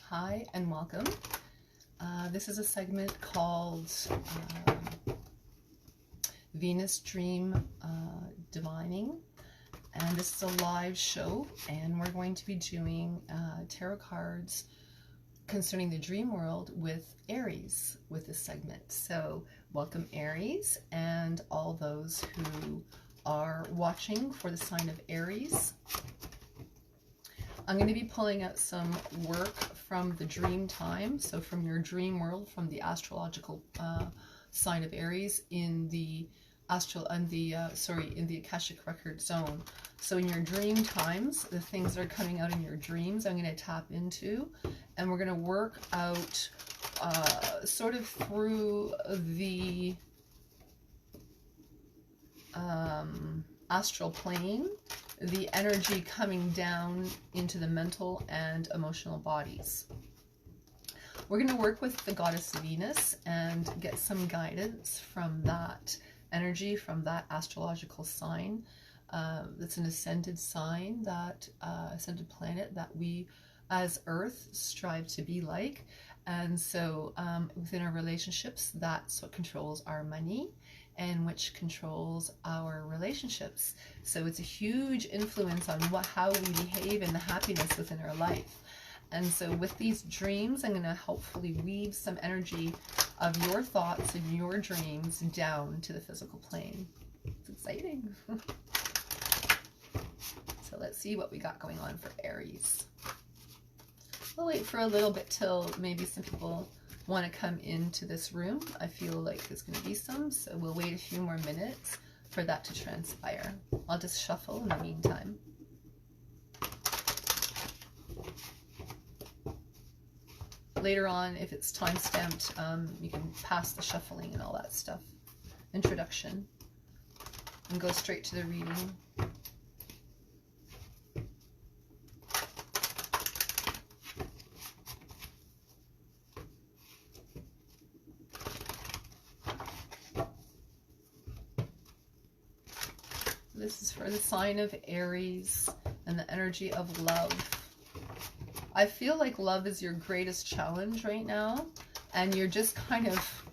Hi and welcome. This is a segment called Venus Dream Divining, and this is a live show, and we're going to be doing tarot cards concerning the dream world with Aries with this segment. So welcome Aries and all those who are watching for the sign of Aries. I'm going to be pulling out some work from the dream time, so from your dream world, from the astrological sign of Aries in the in the Akashic record zone. So in your dream times, the things that are coming out in your dreams, I'm going to tap into, and we're going to work out sort of through the astral plane, the energy coming down into the mental and emotional bodies. We're going to work with the goddess Venus and get some guidance from that energy, from that astrological sign. That's an ascended sign, that ascended planet that we as Earth strive to be like. And so within our relationships, that's what controls our money and which controls our relationships. So it's a huge influence on how we behave and the happiness within our life. And so with these dreams, I'm going to hopefully weave some energy of your thoughts and your dreams down to the physical plane. It's exciting. So let's see what we got going on for Aries. We'll wait for a little bit till maybe some people want to come into this room. I feel like there's going to be some, so we'll wait a few more minutes for that to transpire. I'll just shuffle in the meantime. Later on, if it's time stamped, you can pass the shuffling and all that stuff. Introduction. And go straight to the reading. This is for the sign of Aries and the energy of love. I feel like love is your greatest challenge right now, and you're just kind of,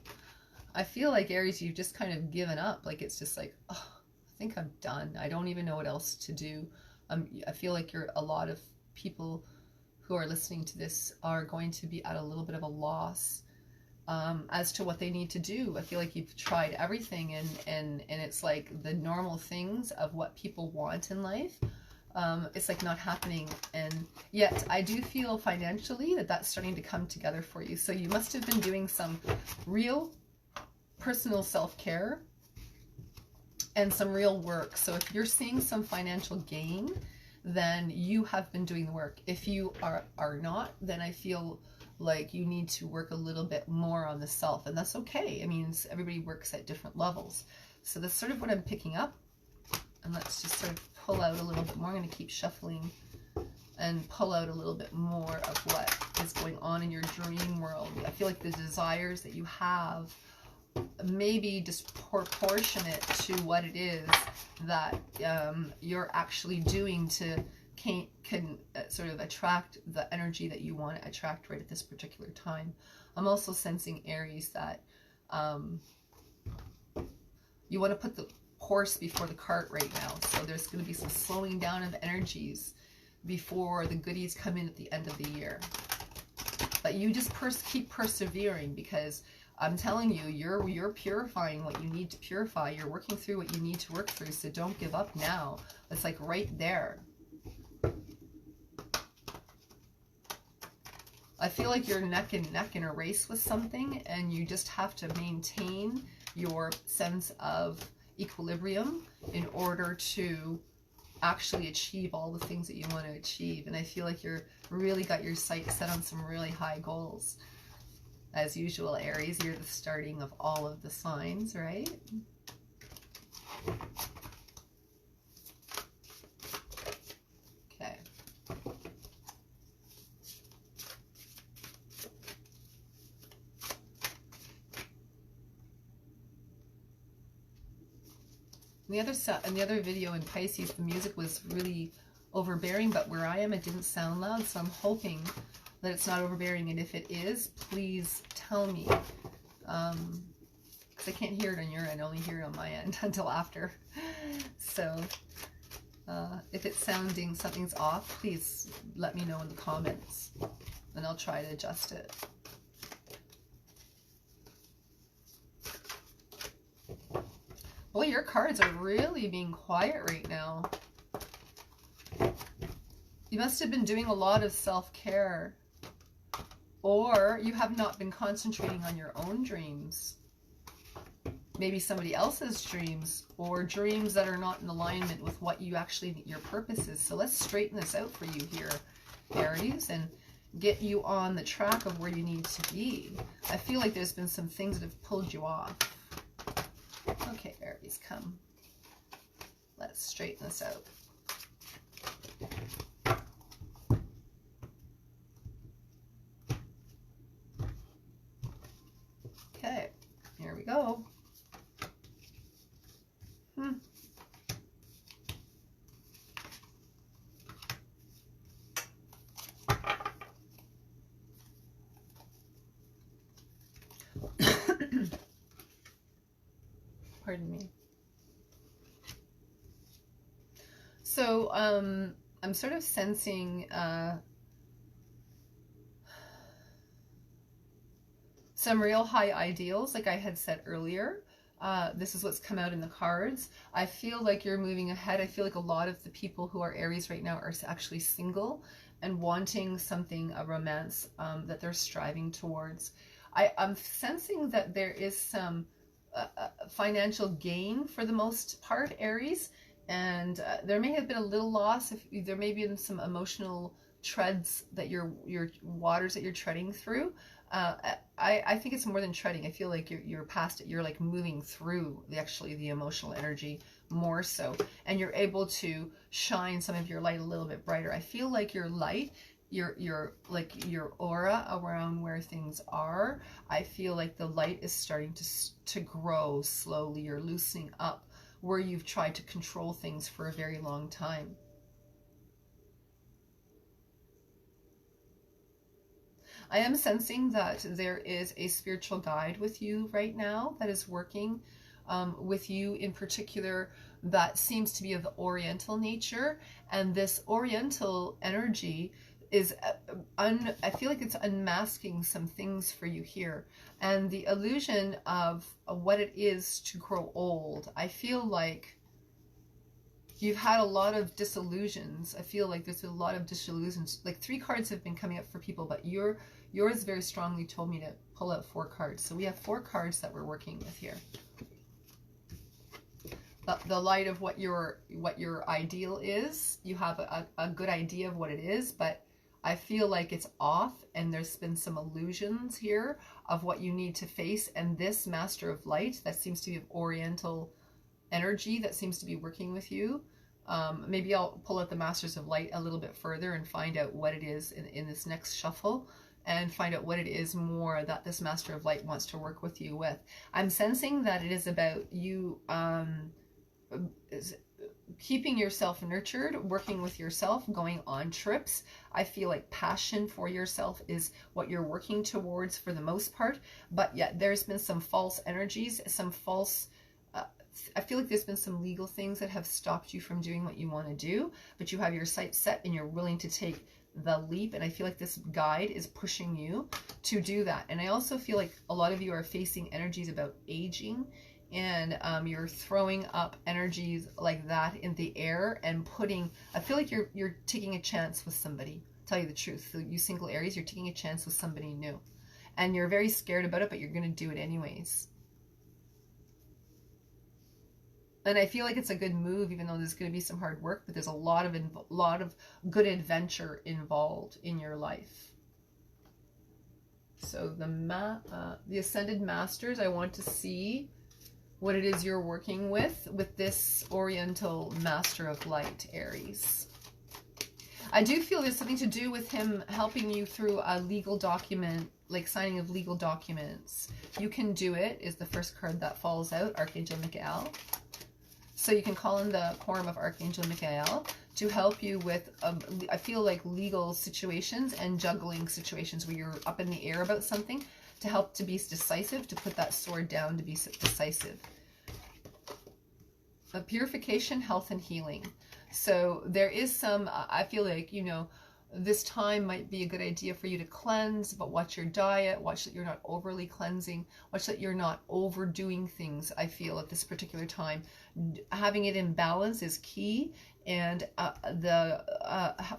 I feel like Aries, you've just kind of given up. Like it's just like, oh, I think I'm done. I don't even know what else to do. I feel like a lot of people who are listening to this are going to be at a little bit of a loss as to what they need to do. I feel like you've tried everything, and it's like the normal things of what people want in life. It's like not happening, and yet I do feel financially that that's starting to come together for you. So you must have been doing some real personal self-care and some real work. So if you're seeing some financial gain, then you have been doing the work. If you are not, then I feel like you need to work a little bit more on the self, and that's okay. I mean, everybody works at different levels. So that's sort of what I'm picking up. And let's just sort of pull out a little bit more. I'm going to keep shuffling and pull out a little bit more of what is going on in your dream world. I feel like the desires that you have may be disproportionate to what it is that you're actually doing to can sort of attract the energy that you want to attract right at this particular time. I'm also sensing, Aries, that you want to put the horse before the cart right now. So there's going to be some slowing down of energies before the goodies come in at the end of the year. But you just keep persevering, because I'm telling you, you're purifying what you need to purify. You're working through what you need to work through. So don't give up now. It's like right there. I feel like you're neck and neck in a race with something, and you just have to maintain your sense of equilibrium in order to actually achieve all the things that you want to achieve. And I feel like you're really got your sights set on some really high goals. As usual, Aries, you're the starting of all of the signs, right? Okay. In the other video in Pisces, the music was really overbearing, but where I am, it didn't sound loud, so I'm hoping that it's not overbearing, and if it is, please tell me, because I can't hear it on your end, I only hear it on my end until after. So if it's sounding something's off, please let me know in the comments, and I'll try to adjust it. Boy, your cards are really being quiet right now. You must have been doing a lot of self-care, or you have not been concentrating on your own dreams. Maybe somebody else's dreams, or dreams that are not in alignment with what you actually, your purpose is. So let's straighten this out for you here, Aries, and get you on the track of where you need to be. I feel like there's been some things that have pulled you off. Okay, Aries, come. Let's straighten this out. Okay, here we go. Pardon me. So, I'm sort of sensing some real high ideals, like I had said earlier. This is what's come out in the cards. I feel like you're moving ahead. I feel like a lot of the people who are Aries right now are actually single and wanting something, a romance that they're striving towards. I'm sensing that there is some financial gain for the most part, Aries, and there may have been a little loss. If there may be some emotional treads that your waters that you're treading through. I think it's more than treading. I feel like you're past it. You're like moving through the emotional energy more so, and you're able to shine some of your light a little bit brighter. I feel like your light, your aura around where things are, I feel like the light is starting to grow slowly. You're loosening up where you've tried to control things for a very long time. I am sensing that there is a spiritual guide with you right now that is working with you in particular, that seems to be of the Oriental nature, and this Oriental energy is I feel like it's unmasking some things for you here, and the illusion of what it is to grow old. I feel like you've had a lot of disillusions. I feel like there's been a lot of disillusions. Like 3 cards have been coming up for people, but yours very strongly told me to pull out 4 cards. So we have 4 cards that we're working with here. The light of what your ideal is. You have a good idea of what it is, but I feel like it's off, and there's been some illusions here of what you need to face. And this Master of Light that seems to be of Oriental energy that seems to be working with you. Maybe I'll pull out the Masters of Light a little bit further and find out what it is in this next shuffle, and find out what it is more that this Master of Light wants to work with you with. I'm sensing that it is about you keeping yourself nurtured, working with yourself, going on trips. I feel like passion for yourself is what you're working towards for the most part, but yet there's been some false energies, some false I feel like there's been some legal things that have stopped you from doing what you want to do, but you have your sights set and you're willing to take the leap, and I feel like this guide is pushing you to do that. And I also feel like a lot of you are facing energies about aging, and you're throwing up energies like that in the air and I feel like you're taking a chance with somebody. Tell you the truth, so you single Aries, you're taking a chance with somebody new, and you're very scared about it, but you're going to do it anyways. And I feel like it's a good move, even though there's going to be some hard work, but there's a lot of good adventure involved in your life. So the Ascended Masters, I want to see what it is you're working with this Oriental Master of Light, Aries. I do feel there's something to do with him helping you through a legal document, like signing of legal documents. You can do it is the first card that falls out, Archangel Michael. So you can call in the quorum of Archangel Michael to help you with, I feel like, legal situations and juggling situations where you're up in the air about something, to help to be decisive, to put that sword down, to be decisive. Purification, health, and healing. So there is some, I feel like, you know, this time might be a good idea for you to cleanse, but watch your diet, watch that you're not overly cleansing, watch that you're not overdoing things. I feel at this particular time, having it in balance is key. And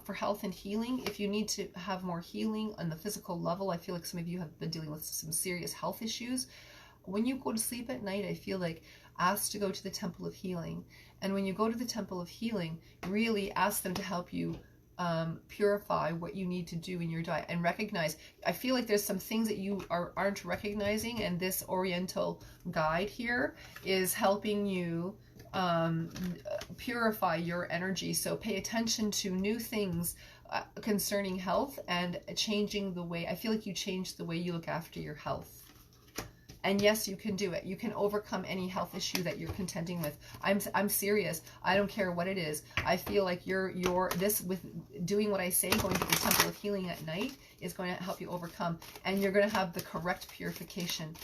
for health and healing, if you need to have more healing on the physical level, I feel like some of you have been dealing with some serious health issues. When you go to sleep at night, I feel like ask to go to the Temple of Healing. And when you go to the Temple of Healing, really ask them to help you purify what you need to do in your diet, and recognize, I feel like there's some things that you aren't recognizing, and this Oriental guide here is helping you purify your energy. So pay attention to new things concerning health and changing the way, I feel like you changed the way you look after your health. And yes, you can do it. You can overcome any health issue that you're contending with. I'm serious. I don't care what it is. I feel like this, with doing what I say, going to the Temple of Healing at night, is going to help you overcome. And you're going to have the correct purification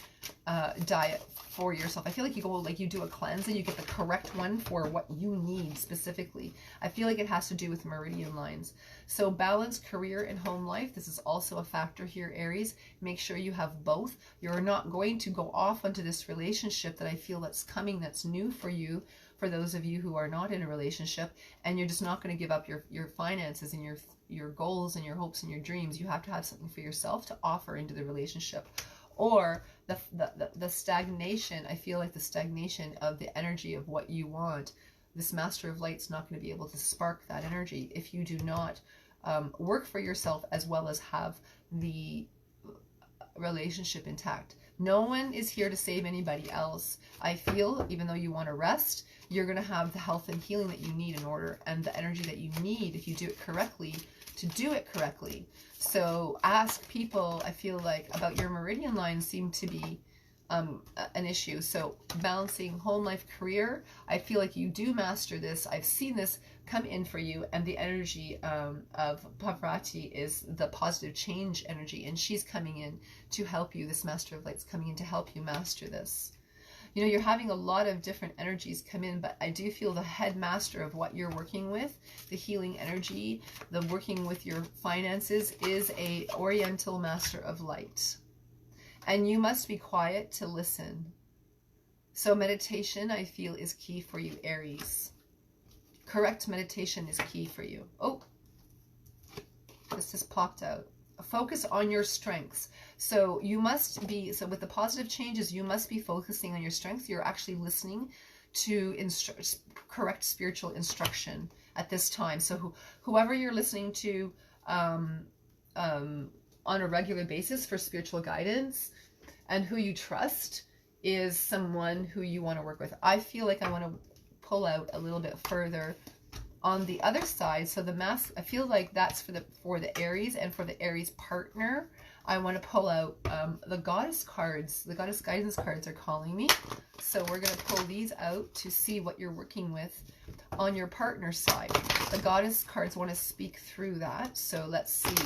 diet for yourself. I feel like you do a cleanse and you get the correct one for what you need specifically. I feel like it has to do with meridian lines. So balance, career, and home life. This is also a factor here, Aries. Make sure you have both. You're not going to go off onto this relationship that I feel that's coming, that's new for you, for those of you who are not in a relationship, and you're just not going to give up your finances and your goals and your hopes and your dreams. You have to have something for yourself to offer into the relationship. Or the stagnation, I feel like the stagnation of the energy of what you want, this Master of Light's not going to be able to spark that energy if you do not work for yourself as well as have the relationship intact. No one is here to save anybody else. I feel, even though you want to rest, you're going to have the health and healing that you need in order, and the energy that you need, if you do it correctly, to do it correctly. So ask people, I feel like, about your meridian lines seem to be an issue. So balancing home life, career, I feel like you do master this. I've seen this come in for you, and the energy of Pavrati is the positive change energy, and she's coming in to help you. This Master of Light's coming in to help you master this. You know, you're having a lot of different energies come in, but I do feel the headmaster of what you're working with, the healing energy, the working with your finances, is a Oriental Master of Light. And you must be quiet to listen. So meditation, I feel, is key for you, Aries. Correct meditation is key for you. Oh, this just popped out. Focus on your strengths. So you must be, so with the positive changes, you must be focusing on your strengths. You're actually listening to correct spiritual instruction at this time. So whoever you're listening to on a regular basis for spiritual guidance, and who you trust, is someone who you want to work with. I feel like I want to pull out a little bit further on the other side. So the mask, I feel like that's for the Aries, and for the Aries partner, I want to pull out the Goddess cards. The Goddess guidance cards are calling me. So we're going to pull these out to see what you're working with on your partner side. The Goddess cards want to speak through that. So let's see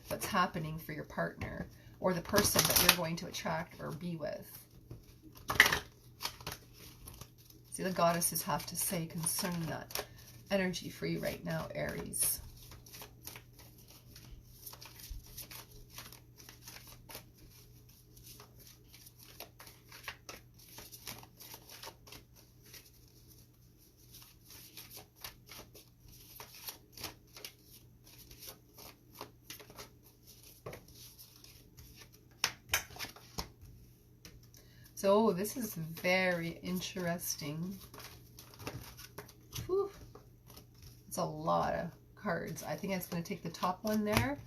what's happening for your partner, or the person that you're going to attract or be with. See, the goddesses have to say concerning that energy for you right now, Aries. So this is very interesting. Whew. It's a lot of cards. I think I'm going to take the top one there.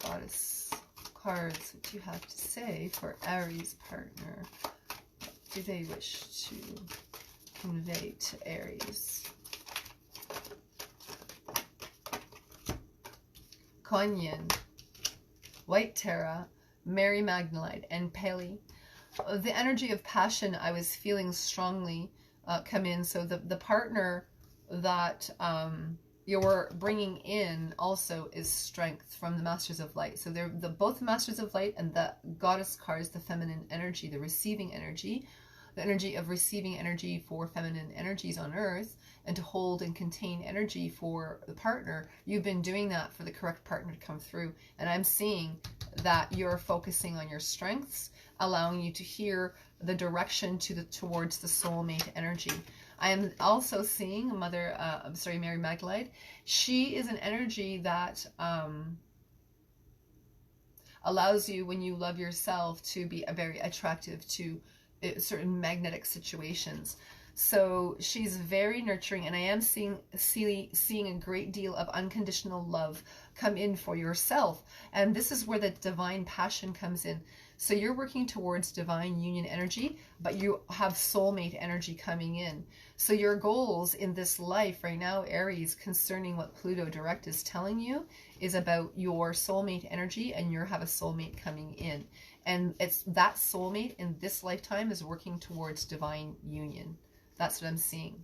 Goddess cards, what do you have to say for Aries partner? What do they wish to convey to Aries? Konyan, White Terra, Mary Magdalene, and Pele. the energy of passion I was feeling strongly come in. So the partner that you're bringing in also is strength from the Masters of Light. So they're both the Masters of Light, and the Goddess card is the feminine energy, the receiving energy, the energy of receiving energy for feminine energies on earth, and to hold and contain energy for the partner. You've been doing that for the correct partner to come through, and I'm seeing that you're focusing on your strengths, allowing you to hear the direction towards the soulmate energy. I am also seeing Mary Magdalene. She is an energy that allows you, when you love yourself, to be very attractive to certain magnetic situations. So she's very nurturing, and I am seeing a great deal of unconditional love come in for yourself. And this is where the divine passion comes in. So you're working towards divine union energy, but you have soulmate energy coming in. So your goals in this life right now, Aries, concerning what Pluto direct is telling you, is about your soulmate energy, and you have a soulmate coming in. And it's that soulmate in this lifetime is working towards divine union. That's what I'm seeing.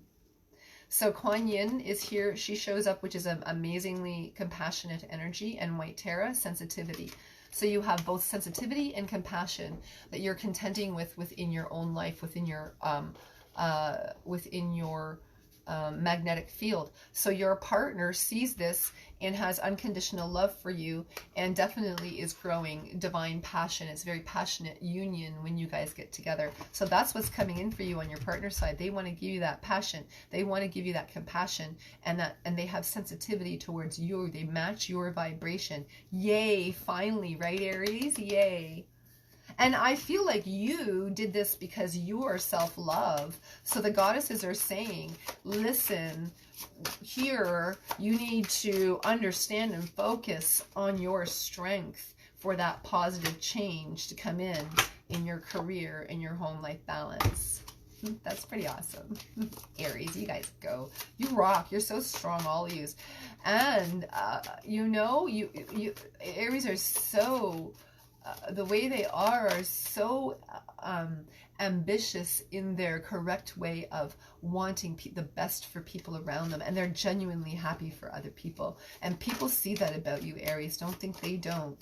So Kuan Yin is here. She shows up, which is an amazingly compassionate energy, and White Terra, sensitivity. So you have both sensitivity and compassion that you're contending with within your own life, within your magnetic field. So your partner sees this and has unconditional love for you, and definitely is growing divine passion. It's very passionate union when you guys get together. So that's what's coming in for you on your partner side. They want to give you that passion. They want to give you that compassion, and they have sensitivity towards you. They match your vibration. Yay, finally, right, Aries? Yay. And I feel like you did this because you are self-love. So the goddesses are saying, listen, here you need to understand and focus on your strength for that positive change to come in your career, in your home life balance. That's pretty awesome. Aries, you guys go. You rock. You're so strong, all of you. And, you Aries are so... the way they are so ambitious in their correct way of wanting the best for people around them, and they're genuinely happy for other people. And people see that about you, Aries. Don't think they don't.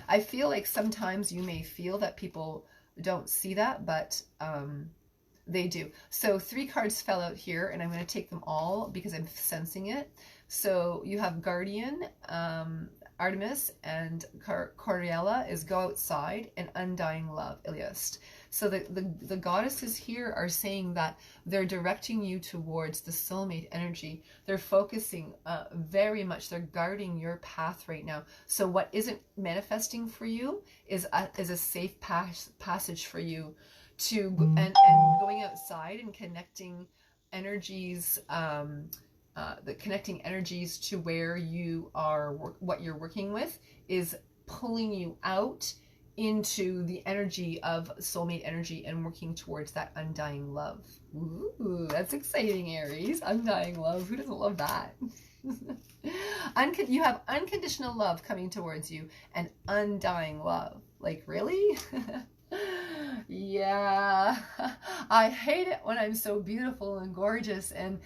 I feel like sometimes you may feel that people don't see that, but they do. So 3 cards fell out here, and I'm going to take them all because I'm sensing it. So you have Guardian, Artemis, and Coriella is Go Outside, and Undying Love, Iliast. So the goddesses here are saying that they're directing you towards the soulmate energy. They're focusing very much, they're guarding your path right now. So what isn't manifesting for you is a safe passage for you to, and going outside and connecting energies, the connecting energies to where you are, what you're working with, is pulling you out into the energy of soulmate energy and working towards that undying love. Ooh, that's exciting, Aries. Undying love. Who doesn't love that? You have unconditional love coming towards you and undying love. Like, really? Yeah. I hate it when I'm so beautiful and gorgeous and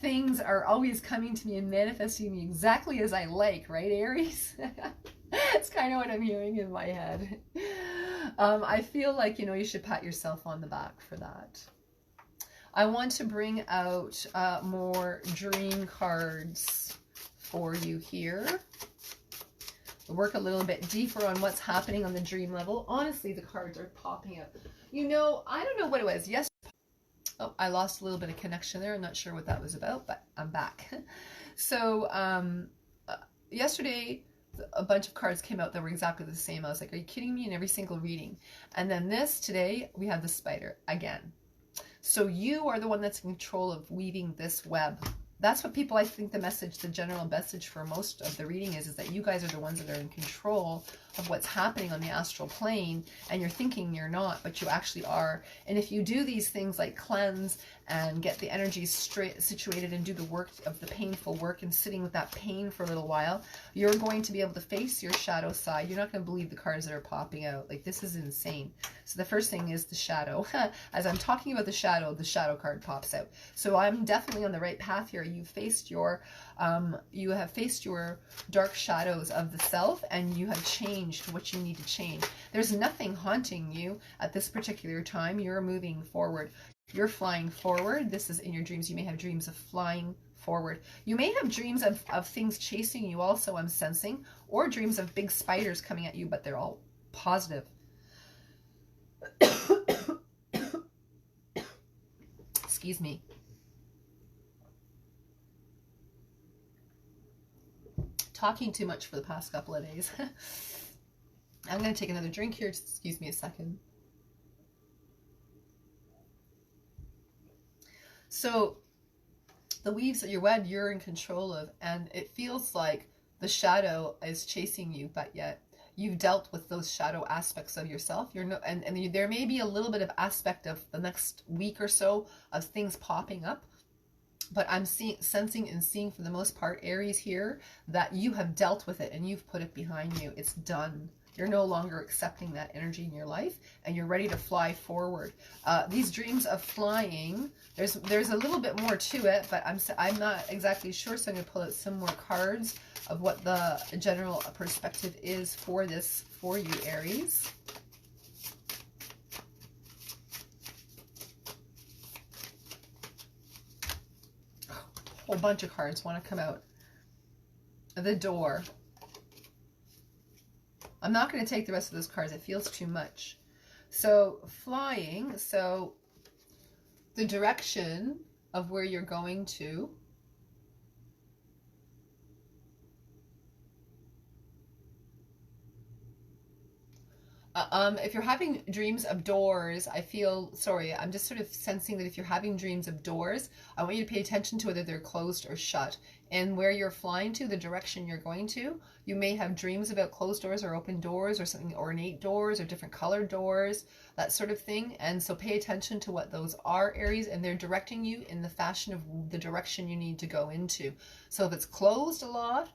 things are always coming to me and manifesting me exactly as I like, right, Aries? That's kind of what I'm hearing in my head. I feel like, you should pat yourself on the back for that. I want to bring out more dream cards for you here. Work a little bit deeper on what's happening on the dream level. Honestly, the cards are popping up. I don't know what it was. Yes. Oh, I lost a little bit of connection there. I'm not sure what that was about, but I'm back. So yesterday, a bunch of cards came out that were exactly the same. I was like, are you kidding me? In every single reading. And then today, we have the spider again. So you are the one that's in control of weaving this web. that's what people, I think the message, the general message for most of the reading is that you guys are the ones that are in control of what's happening on the astral plane, and you're thinking you're not, but you actually are. And if you do these things like cleanse and get the energies straight situated and do the work of the painful work and sitting with that pain for a little while, you're going to be able to face your shadow side. You're not going to believe the cards that are popping out. Like, this is insane. So the first thing is the shadow. As I'm talking about the shadow card pops out. So I'm definitely on the right path here. You have faced your dark shadows of the self, and you have changed what you need to change. There's nothing haunting you at this particular time. You're moving forward. You're flying forward. This is in your dreams. You may have dreams of flying forward. You may have dreams of things chasing you also, I'm sensing, or dreams of big spiders coming at you, but they're all positive. Excuse me. Talking too much for the past couple of days. I'm going to take another drink here. Just excuse me a second. So the weaves that you're in control of, and it feels like the shadow is chasing you, but yet you've dealt with those shadow aspects of yourself. And there may be a little bit of aspect of the next week or so of things popping up. But I'm sensing and seeing for the most part, Aries here, that you have dealt with it and you've put it behind you. It's done. You're no longer accepting that energy in your life, and you're ready to fly forward. These dreams of flying, there's a little bit more to it, but I'm not exactly sure. So I'm going to pull out some more cards of what the general perspective is for this for you, Aries. Whole bunch of cards want to come out. The door. I'm not going to take the rest of those cards. It feels too much. So flying. So the direction of where you're going to. If you're having dreams of doors, I'm just sort of sensing that if you're having dreams of doors, I want you to pay attention to whether they're closed or shut. And where you're flying to, the direction you're going to, you may have dreams about closed doors or open doors or something, ornate doors or different colored doors, that sort of thing. And so pay attention to what those are, Aries, and they're directing you in the fashion of the direction you need to go into. So if it's closed a lot,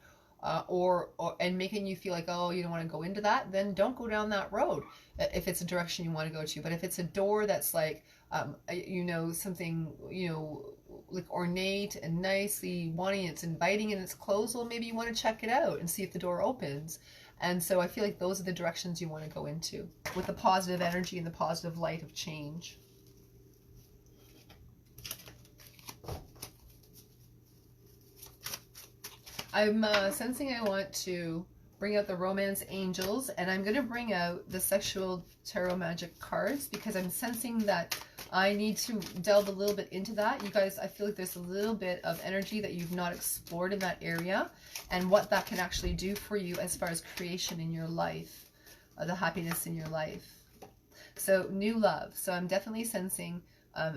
and making you feel like, oh, you don't want to go into that, then don't go down that road if it's a direction you want to go to. But if it's a door that's like, something, like ornate and nicely wanting, it's inviting and it's closed, well, maybe you want to check it out and see if the door opens. And so I feel like those are the directions you want to go into with the positive energy and the positive light of change. I'm sensing I want to bring out the romance angels, and I'm going to bring out the sexual tarot magic cards because I'm sensing that I need to delve a little bit into that. You guys, I feel like there's a little bit of energy that you've not explored in that area and what that can actually do for you as far as creation in your life, the happiness in your life. So new love. So I'm definitely sensing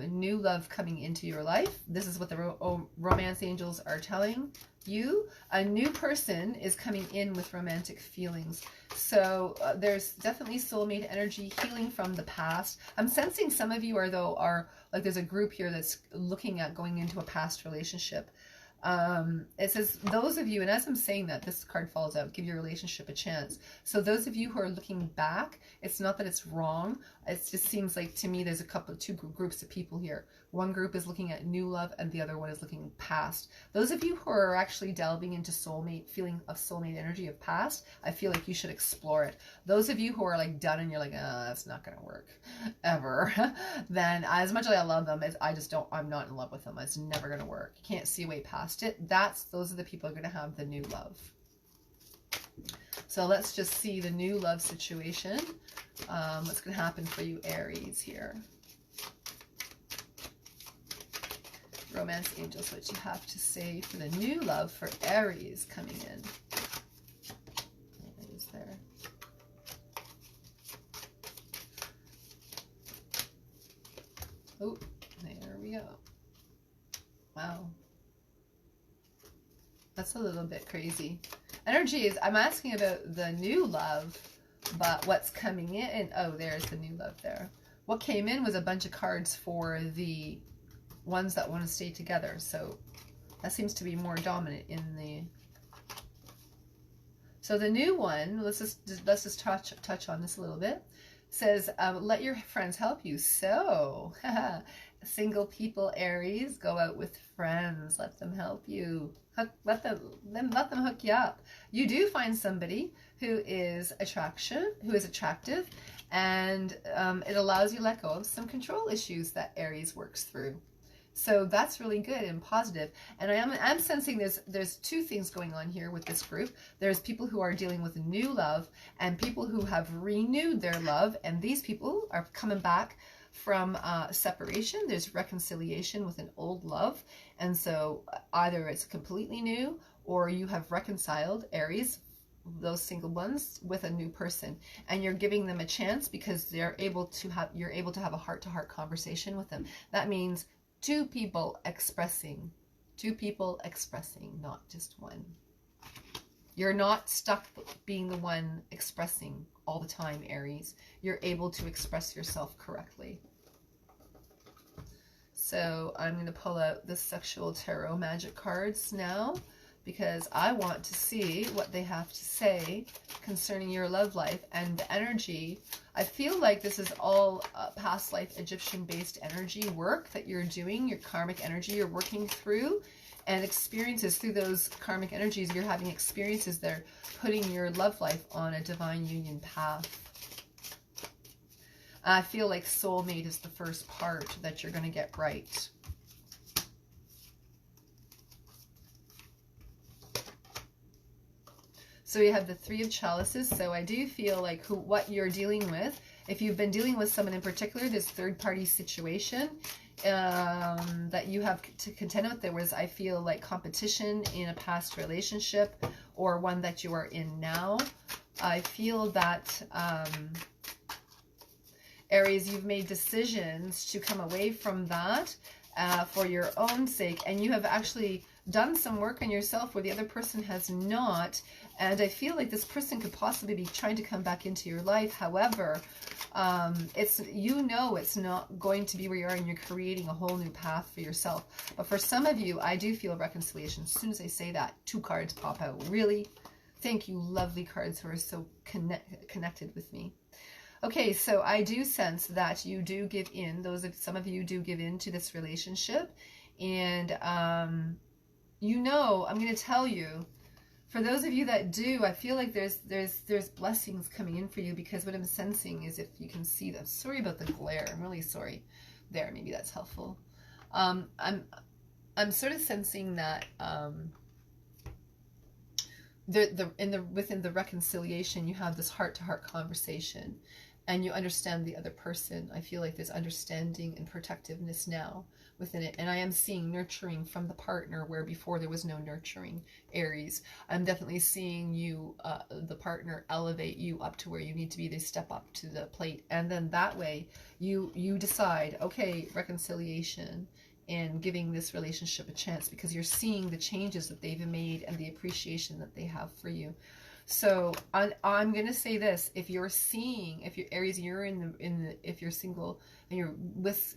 new love coming into your life. This is what the romance angels are telling you. A new person is coming in with romantic feelings. So there's definitely soulmate energy, healing from the past. I'm sensing some of you are like, there's a group here that's looking at going into a past relationship. It says those of you, and as I'm saying that, this card falls out, give your relationship a chance. So those of you who are looking back, it's not that it's wrong. It just seems like to me there's two groups of people here. One group is looking at new love and the other one is looking past. Those of you who are actually delving into soulmate, feeling of soulmate energy of past, I feel like you should explore it. Those of you who are like done and you're like, that's not going to work ever, then as much as I love them, I'm not in love with them. It's never going to work. You can't see a way past it. Those are the people who are going to have the new love. So let's just see the new love situation. What's going to happen for you, Aries, here. Romance angels, what you have to say for the new love for Aries coming in. It is there. Oh, there we go. Wow. That's a little bit crazy. Energy is, I'm asking about the new love, but what's coming in, oh, there's the new love there. What came in was a bunch of cards for the ones that want to stay together. So that seems to be more dominant in the... So the new one, let's just touch on this a little bit. Says, let your friends help you. So, single people, Aries, go out with friends. Let them help you. Let them hook you up. You do find somebody who is attractive, and it allows you to let go of some control issues that Aries works through. So that's really good and positive. And I'm sensing there's two things going on here with this group. There's people who are dealing with new love and people who have renewed their love. And these people are coming back from separation. There's reconciliation with an old love. And so either it's completely new or you have reconciled, Aries, those single ones, with a new person, and you're giving them a chance because you're able to have a heart-to-heart conversation with them. That means two people expressing, not just one. You're not stuck being the one expressing all the time, Aries. You're able to express yourself correctly. So I'm going to pull out the sexual tarot magic cards now, because I want to see what they have to say concerning your love life and the energy. I feel like this is all past life Egyptian-based energy work that you're doing, your karmic energy you're working through, and experiences through those karmic energies. You're having experiences that are putting your love life on a divine union path. I feel like soulmate is the first part that you're going to get right. So you have the Three of Chalices. So I do feel like what you're dealing with, if you've been dealing with someone in particular, this third-party situation that you have to contend with. There was, I feel like, competition in a past relationship or one that you are in now. I feel that, Aries, you've made decisions to come away from that for your own sake, and you have actually done some work on yourself where the other person has not. And I feel like this person could possibly be trying to come back into your life. However, it's not going to be where you are, and you're creating a whole new path for yourself. But for some of you, I do feel reconciliation. As soon as I say that, two cards pop out. Really? Thank you, lovely cards who are so connected with me. Okay, so I do sense that you do give in. Some of you do give in to this relationship. And, I'm going to tell you, for those of you that do, I feel like there's blessings coming in for you, because what I'm sensing is, if you can see that, sorry about the glare, I'm really sorry. There, maybe that's helpful. I'm sort of sensing that within the reconciliation, you have this heart-to-heart conversation, and you understand the other person. I feel like there's understanding and protectiveness now within it. And I am seeing nurturing from the partner where before there was no nurturing, Aries. I'm definitely seeing you, the partner, elevate you up to where you need to be. They step up to the plate. And then that way you decide, okay, reconciliation and giving this relationship a chance, because you're seeing the changes that they've made and the appreciation that they have for you. So I'm going to say this: if you're Aries, you're if you're single and you're with,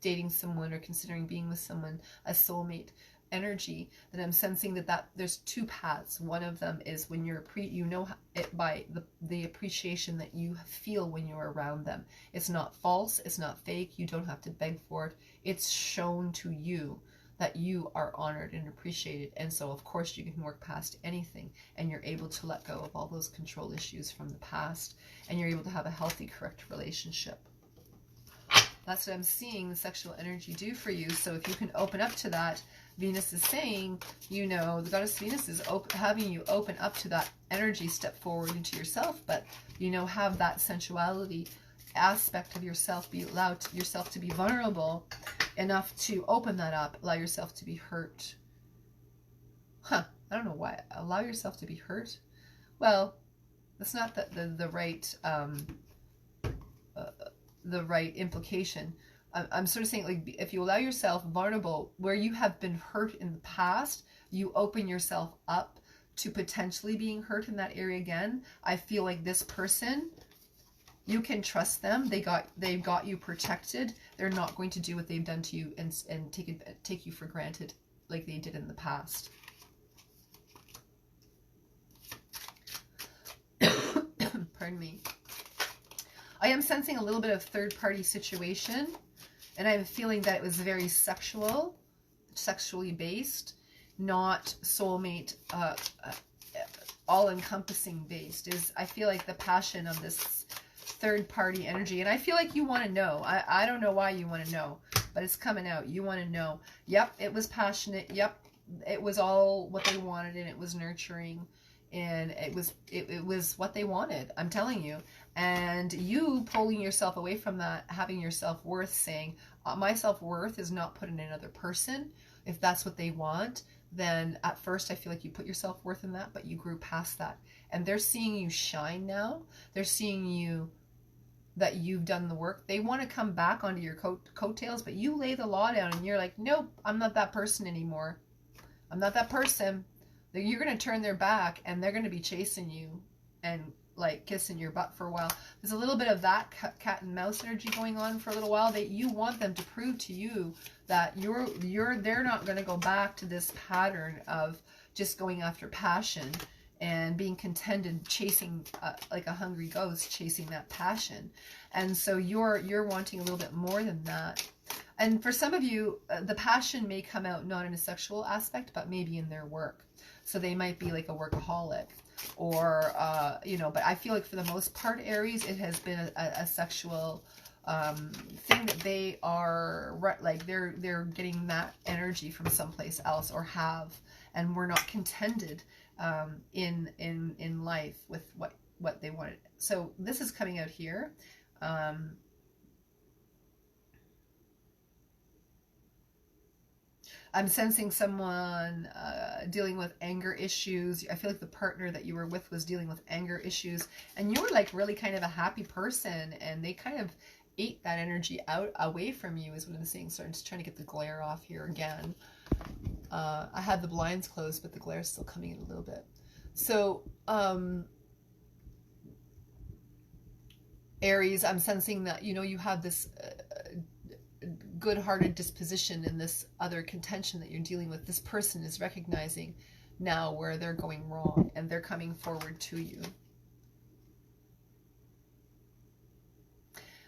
dating someone or considering being with someone, a soulmate energy, then I'm sensing that there's two paths. One of them is when you're it by the appreciation that you feel when you're around them. It's not false, it's not fake, you don't have to beg for it. It's shown to you that you are honored and appreciated. And so, of course, you can work past anything, and you're able to let go of all those control issues from the past, and you're able to have a healthy, correct relationship. That's what I'm seeing the sexual energy do for you. So if you can open up to that, Venus is saying, the goddess Venus is having you open up to that energy, step forward into yourself, but, have that sensuality aspect of yourself, allow yourself to be vulnerable enough to open that up, allow yourself to be hurt. I don't know why. Allow yourself to be hurt? Well, that's not the right implication. I'm sort of saying, like, if you allow yourself vulnerable where you have been hurt in the past, you open yourself up to potentially being hurt in that area again. I feel like this person, you can trust them. They've got you protected. They're not going to do what they've done to you and take you for granted like they did in the past. Pardon me. I am sensing a little bit of third-party situation, and I'm feeling that it was very sexually based, not soulmate, all-encompassing based. I feel like the passion of this third-party energy, and I feel like you want to know. I don't know why you want to know, but it's coming out. You want to know. Yep, it was passionate. Yep, it was all what they wanted, and it was nurturing. And it was what they wanted, I'm telling you. And you pulling yourself away from that, having your self-worth, saying, my self-worth is not put in another person. If that's what they want, then at first I feel like you put your self-worth in that, but you grew past that. And they're seeing you shine now. They're seeing you, that you've done the work. They want to come back onto your coattails, but you lay the law down and you're like, nope, I'm not that person anymore. I'm not that person. You're going to turn their back and they're going to be chasing you and like kissing your butt for a while. There's a little bit of that cat and mouse energy going on for a little while. You want them to prove to you that they're not going to go back to this pattern of just going after passion and being contented, chasing like a hungry ghost, chasing that passion. And so you're wanting a little bit more than that. And for some of you, the passion may come out not in a sexual aspect, but maybe in their work. So they might be like a workaholic, or, but I feel like for the most part, Aries, it has been a sexual thing that they are, like they're getting that energy from someplace else, or have, and we're not contented in life with what they wanted. So this is coming out here. I'm sensing someone dealing with anger issues. I feel like the partner that you were with was dealing with anger issues, and you were like really kind of a happy person, and they kind of ate that energy away from you, is what I'm saying. So I'm just trying to get the glare off here again. I had the blinds closed, but the glare is still coming in a little bit. So Aries, I'm sensing that, you have this good-hearted disposition, in this other contention that you're dealing with. This person is recognizing now where they're going wrong, and they're coming forward to you.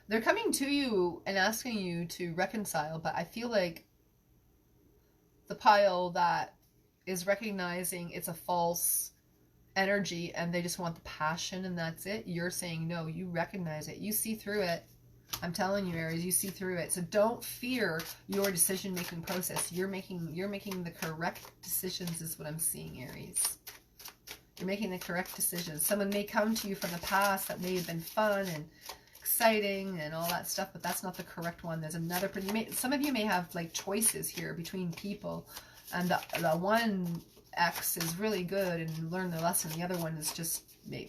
They're coming to you and asking you to reconcile, but I feel like the pile that is recognizing it's a false energy and they just want the passion and that's it, you're saying no, you recognize it, you see through it. I'm telling you, Aries, you see through it. So don't fear your decision-making process. You're making the correct decisions, is what I'm seeing, Aries. You're making the correct decisions. Someone may come to you from the past that may have been fun and exciting and all that stuff, but that's not the correct one. There's another. Some of you may have like choices here between people, and the one ex is really good and learn their lesson. The other one is just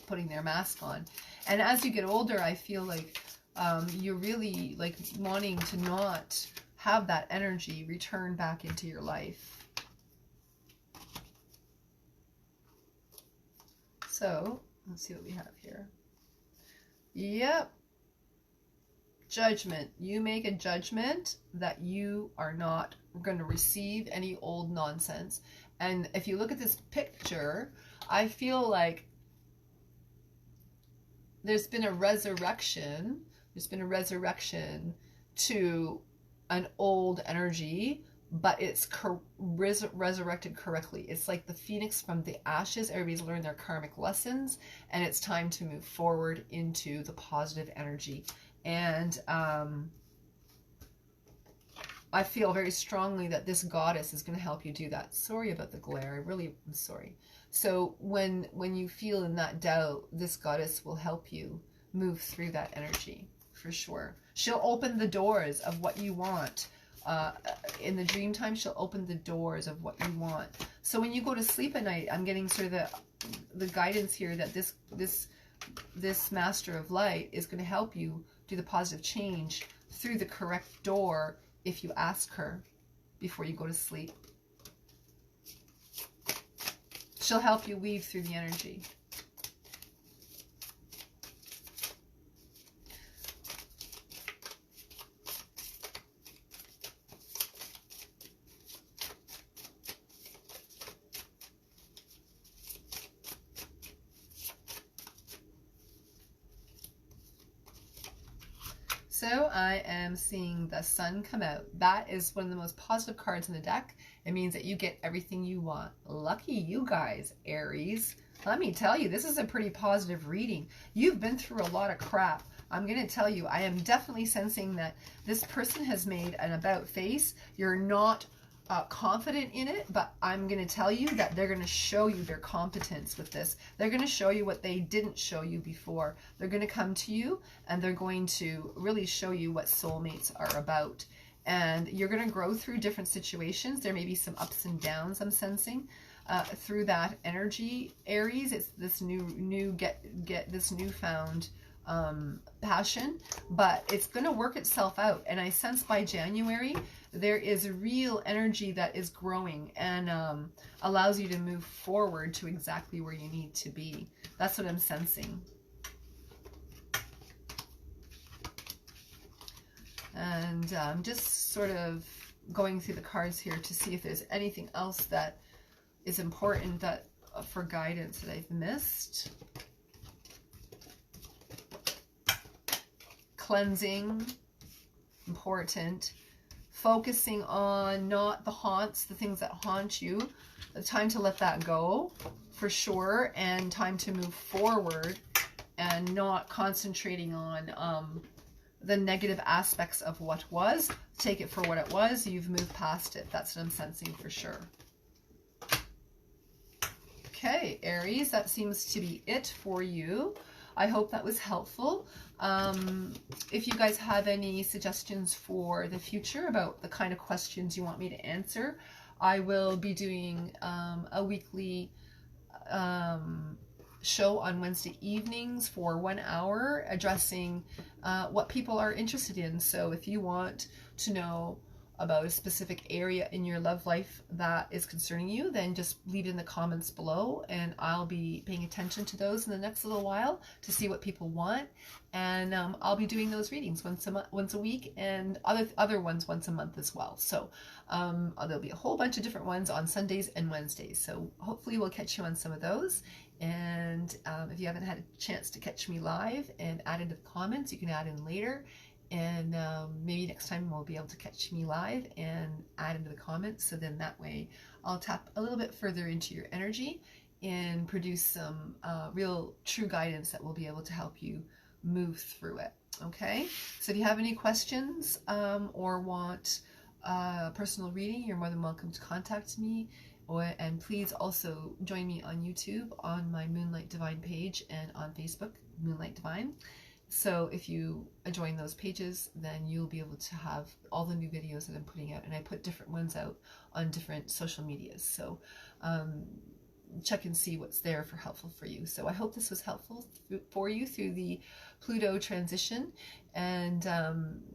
putting their mask on. And as you get older, I feel like you're really like wanting to not have that energy return back into your life. So let's see what we have here. Yep. Judgment. You make a judgment that you are not going to receive any old nonsense. And if you look at this picture, I feel like there's been a resurrection. There's been a resurrection to an old energy, but it's resurrected correctly. It's like the phoenix from the ashes. Everybody's learned their karmic lessons, and it's time to move forward into the positive energy. And I feel very strongly that this goddess is going to help you do that. Sorry about the glare. I really am sorry. So when you feel in that doubt, this goddess will help you move through that energy. For sure. She'll open the doors of what you want. In the dream time, she'll open the doors of what you want. So when you go to sleep at night, I'm getting sort of the guidance here that this master of light is going to help you do the positive change through the correct door if you ask her before you go to sleep. She'll help you weave through the energy. So I am seeing the Sun come out. That is one of the most positive cards in the deck. It means that you get everything you want. Lucky you guys, Aries. Let me tell you, this is a pretty positive reading. You've been through a lot of crap. I'm going to tell you, I am definitely sensing that this person has made an about face. You're not confident in it, but I'm going to tell you that they're going to show you their competence with this. They're going to show you what they didn't show you before. They're going to come to you and they're going to really show you what soulmates are about. And you're going to grow through different situations. There may be some ups and downs I'm sensing through that energy, Aries. It's this get this newfound passion, but it's going to work itself out. And I sense by January there is a real energy that is growing and allows you to move forward to exactly where you need to be. That's what I'm sensing. And I'm just sort of going through the cards here to see if there's anything else that is important that for guidance that I've missed. Cleansing, important. Focusing on not the haunts, the things that haunt you. The time to let that go, for sure, and time to move forward and not concentrating on the negative aspects of what was. Take it for what it was. You've moved past it. That's what I'm sensing for sure. Okay, Aries, that seems to be it for you. I hope that was helpful. If you guys have any suggestions for the future about the kind of questions you want me to answer, I will be doing a weekly show on Wednesday evenings for 1 hour addressing what people are interested in. So if you want to know about a specific area in your love life that is concerning you, then just leave it in the comments below and I'll be paying attention to those in the next little while to see what people want. And I'll be doing those readings once a week, and other ones once a month as well. So there'll be a whole bunch of different ones on Sundays and Wednesdays. So hopefully we'll catch you on some of those. And if you haven't had a chance to catch me live and add into the comments, you can add in later. And maybe next time we'll be able to catch me live and add into the comments. So then that way I'll tap a little bit further into your energy and produce some real true guidance that will be able to help you move through it. Okay, so if you have any questions or want a personal reading, you're more than welcome to contact me. And please also join me on YouTube on my Moonlight Divine page and on Facebook, Moonlight Divine. So if you join those pages, then you'll be able to have all the new videos that I'm putting out. And I put different ones out on different social medias. So check and see what's there for helpful for you. So I hope this was helpful for you through the Pluto transition. And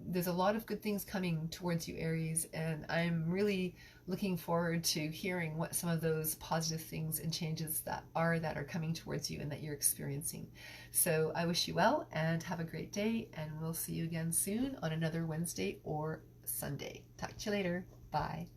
there's a lot of good things coming towards you, Aries. And I'm really looking forward to hearing what some of those positive things and changes that are coming towards you and that you're experiencing. So I wish you well and have a great day, and we'll see you again soon on another Wednesday or Sunday. Talk to you later. Bye.